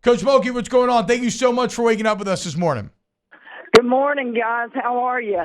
Coach Mulkey, what's going on? Thank you so much for waking up with us this morning. Good morning, guys. How are you?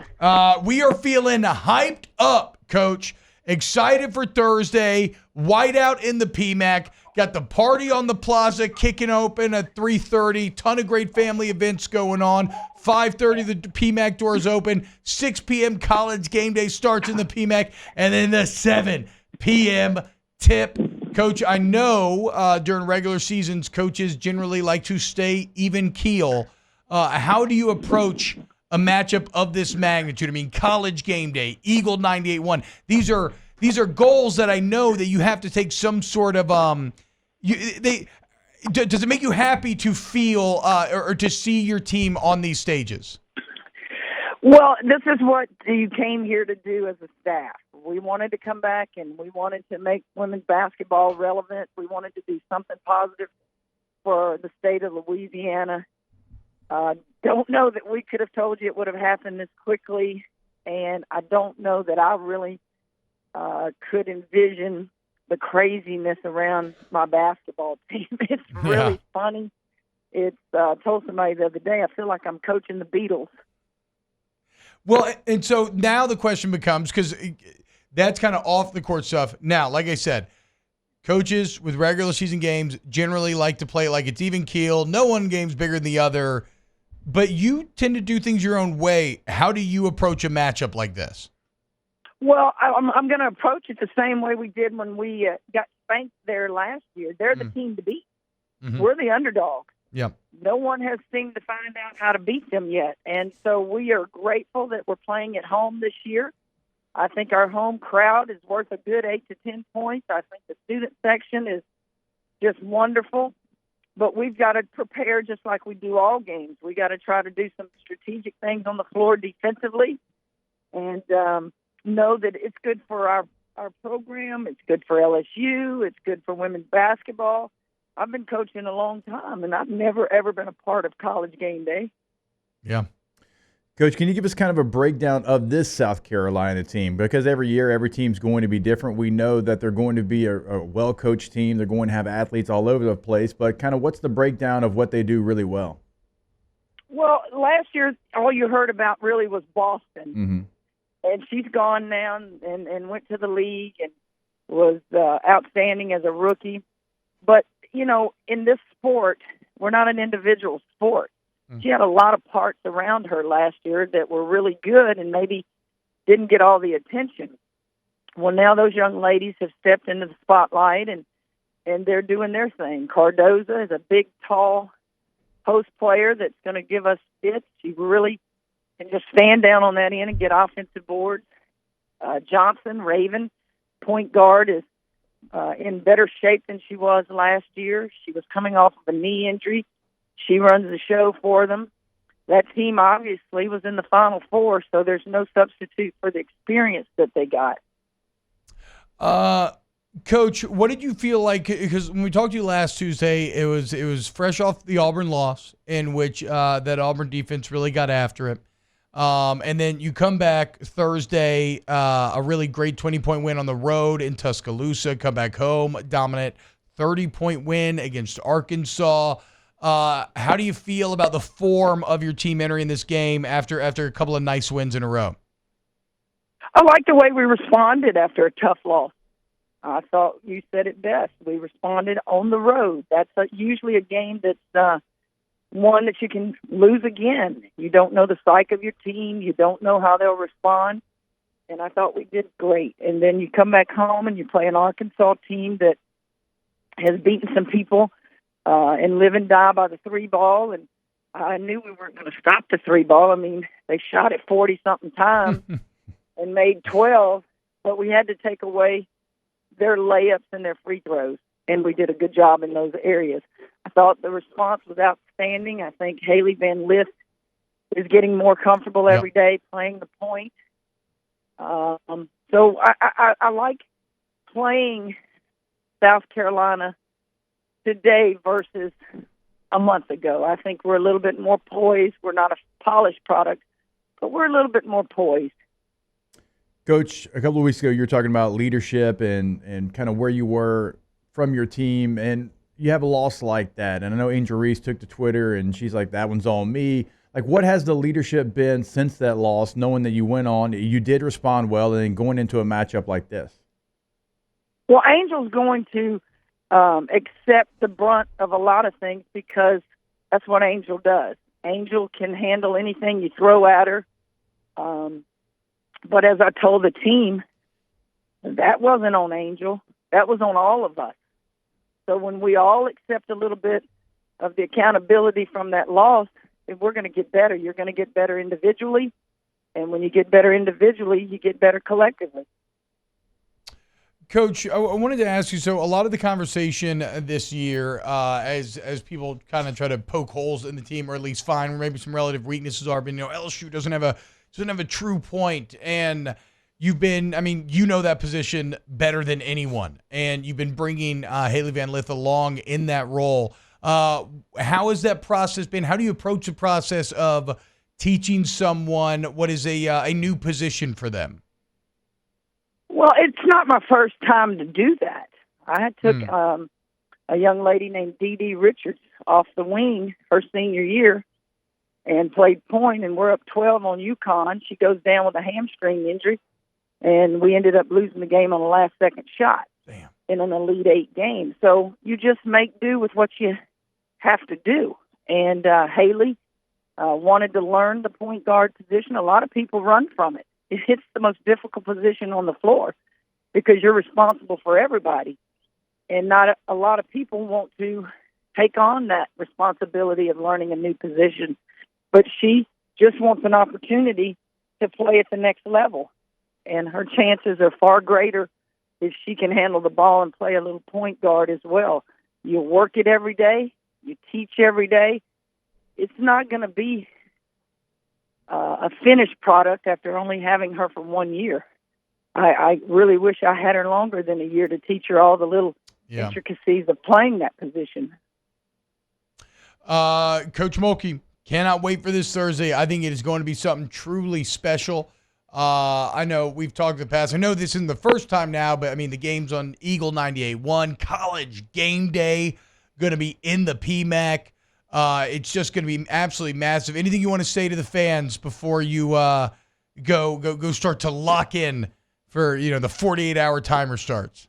We are feeling hyped up, Coach. Excited for Thursday. Whiteout in the PMAC. Got the party on the plaza kicking open at 3:30. Ton of great family events going on. 5:30, the PMAC doors open. 6 p.m. college game day starts in the PMAC. And then the 7 p.m. tip. Coach, I know during regular seasons, coaches generally like to stay even keel. How do you approach a matchup of this magnitude? I mean, college game day, Eagle 98-1. These are goals that I know that you have to take some sort of does it make you happy to feel or to see your team on these stages? Well, this is what you came here to do as a staff. We wanted to come back and we wanted to make women's basketball relevant. We wanted to do something positive for the state of Louisiana. Don't know that we could have told you it would have happened this quickly, and I don't know that I really could envision the craziness around my basketball team. It's really funny. It's told somebody the other day, I feel like I'm coaching the Beatles. Well, and so now the question becomes, because that's kind of off the court stuff. Now, like I said, coaches with regular season games generally like to play like it's even keel. No one game's bigger than the other. But you tend to do things your own way. How do you approach a matchup like this? Well, I'm going to approach it the same way we did when we got spanked there last year. They're the team to beat. Mm-hmm. We're the underdog. Yeah. No one has seemed to find out how to beat them yet. And so we are grateful that we're playing at home this year. I think our home crowd is worth a good 8 to 10 points. I think the student section is just wonderful. But we've got to prepare just like we do all games. We got to try to do some strategic things on the floor defensively and know that it's good for our program. It's good for LSU. It's good for women's basketball. I've been coaching a long time, and I've never, ever been a part of college game day. Yeah. Coach, can you give us kind of a breakdown of this South Carolina team? Because every year, every team's going to be different. We know that they're going to be a well-coached team. They're going to have athletes all over the place. But kind of what's the breakdown of what they do really well? Well, last year, all you heard about really was Boston. Mm-hmm. And she's gone now and went to the league and was outstanding as a rookie. But, you know, in this sport, we're not an individual sport. She had a lot of parts around her last year that were really good and maybe didn't get all the attention. Well, now those young ladies have stepped into the spotlight and they're doing their thing. Cardoza is a big, tall post player that's going to give us fits. She really can just stand down on that end and get offensive boards. Johnson, Raven, point guard, is in better shape than she was last year. She was coming off of a knee injury. She runs the show for them. That team obviously was in the Final Four, so there's no substitute for the experience that they got. Coach, what did you feel like? Because when we talked to you last Tuesday, it was fresh off the Auburn loss, in which that Auburn defense really got after it. And then you come back Thursday, a really great 20-point win on the road in Tuscaloosa. Come back home, dominant 30-point win against Arkansas. How do you feel about the form of your team entering this game after a couple of nice wins in a row? I like the way we responded after a tough loss. I thought you said it best. We responded on the road. That's usually a game that's one that you can lose again. You don't know the psyche of your team. You don't know how they'll respond. And I thought we did great. And then you come back home and you play an Arkansas team that has beaten some people and live and die by the three ball. And I knew we weren't going to stop the three ball. I mean, they shot it 40-something times and made 12, but we had to take away their layups and their free throws, and we did a good job in those areas. I thought the response was outstanding. I think Haley Van Lith is getting more comfortable every day playing the point. So I like playing South Carolina today versus a month ago. I think we're a little bit more poised. We're not a polished product, but we're a little bit more poised. Coach, a couple of weeks ago, you were talking about leadership and kind of where you were from your team. And you have a loss like that, and I know Angel Reese took to Twitter, and she's like, that one's on me. Like, what has the leadership been since that loss, knowing that you went on, you did respond well, and then going into a matchup like this? Well, Angel's going to accept the brunt of a lot of things because that's what Angel does. Angel can handle anything you throw at her. But as I told the team, that wasn't on Angel. That was on all of us. So when we all accept a little bit of the accountability from that loss, if we're going to get better, you're going to get better individually. And when you get better individually, you get better collectively. Coach, I wanted to ask you, so a lot of the conversation this year, as people kind of try to poke holes in the team, or at least find where maybe some relative weaknesses are, but LSU doesn't have a true point, and you've been, that position better than anyone, and you've been bringing Haley Van Lith along in that role. How has that process been? How do you approach the process of teaching someone what is a new position for them? Well, it's not my first time to do that. I took a young lady named Dee Dee Richards off the wing her senior year and played point, and we're up 12 on UConn. She goes down with a hamstring injury, and we ended up losing the game on the last-second shot. Damn. In an Elite Eight game. So you just make do with what you have to do. And Haley wanted to learn the point guard position. A lot of people run from it. It's the most difficult position on the floor because you're responsible for everybody. And not a lot of people want to take on that responsibility of learning a new position. But she just wants an opportunity to play at the next level. And her chances are far greater if she can handle the ball and play a little point guard as well. You work it every day. You teach every day. It's not going to be a finished product after only having her for 1 year. I really wish I had her longer than a year to teach her all the little intricacies of playing that position. Coach Mulkey, cannot wait for this Thursday. I think it is going to be something truly special. I know we've talked in the past. I know this isn't the first time now, but the game's on Eagle 98.1. College game day, going to be in the PMAC. It's just going to be absolutely massive. Anything you want to say to the fans before you go start to lock in for the 48-hour timer starts?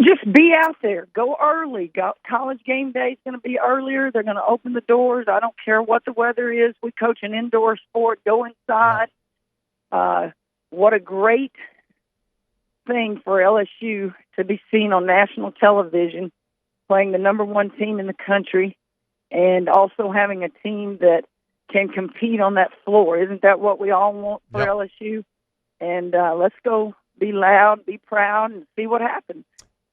Just be out there. Go early. College game day is going to be earlier. They're going to open the doors. I don't care what the weather is. We coach an indoor sport. Go inside. What a great thing for LSU to be seen on national television, playing the number one team in the country, and also having a team that can compete on that floor. Isn't that what we all want for LSU? And let's go be loud, be proud, and see what happens.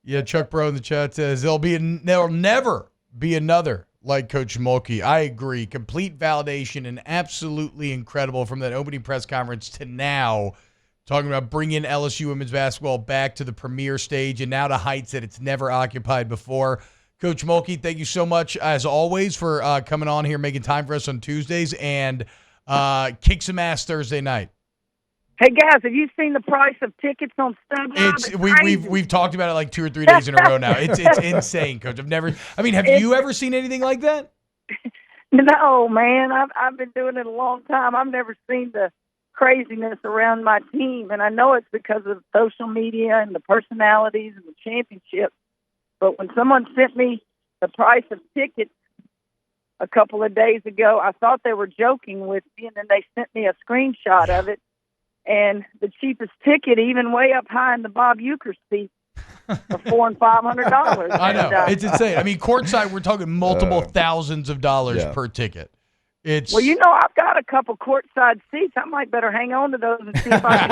Yeah, Chuck Bro in the chat says there'll never be another like Coach Mulkey. I agree. Complete validation and absolutely incredible from that opening press conference to now, talking about bringing LSU women's basketball back to the premier stage and now to heights that it's never occupied before. Coach Mulkey, thank you so much, as always, for coming on here, making time for us on Tuesdays, and kick some ass Thursday night. Hey guys, have you seen the price of tickets on StubHub? We've talked about it like 2 or 3 days in a row now. It's insane, Coach. Have you ever seen anything like that? No, man. I've been doing it a long time. I've never seen the craziness around my team, and I know it's because of social media and the personalities and the championship. But when someone sent me the price of tickets a couple of days ago, I thought they were joking with me, and then they sent me a screenshot of it. And the cheapest ticket, even way up high in the Bob Euchre seat, for $400 and $500. I know, it's insane. Courtside, we're talking multiple thousands of dollars per ticket. Well, I've got a couple courtside seats. I might better hang on to those and see if I can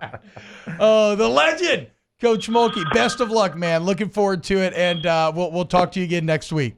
sell them. Oh, the legend, Coach Mulkey. Best of luck, man. Looking forward to it, and we'll talk to you again next week.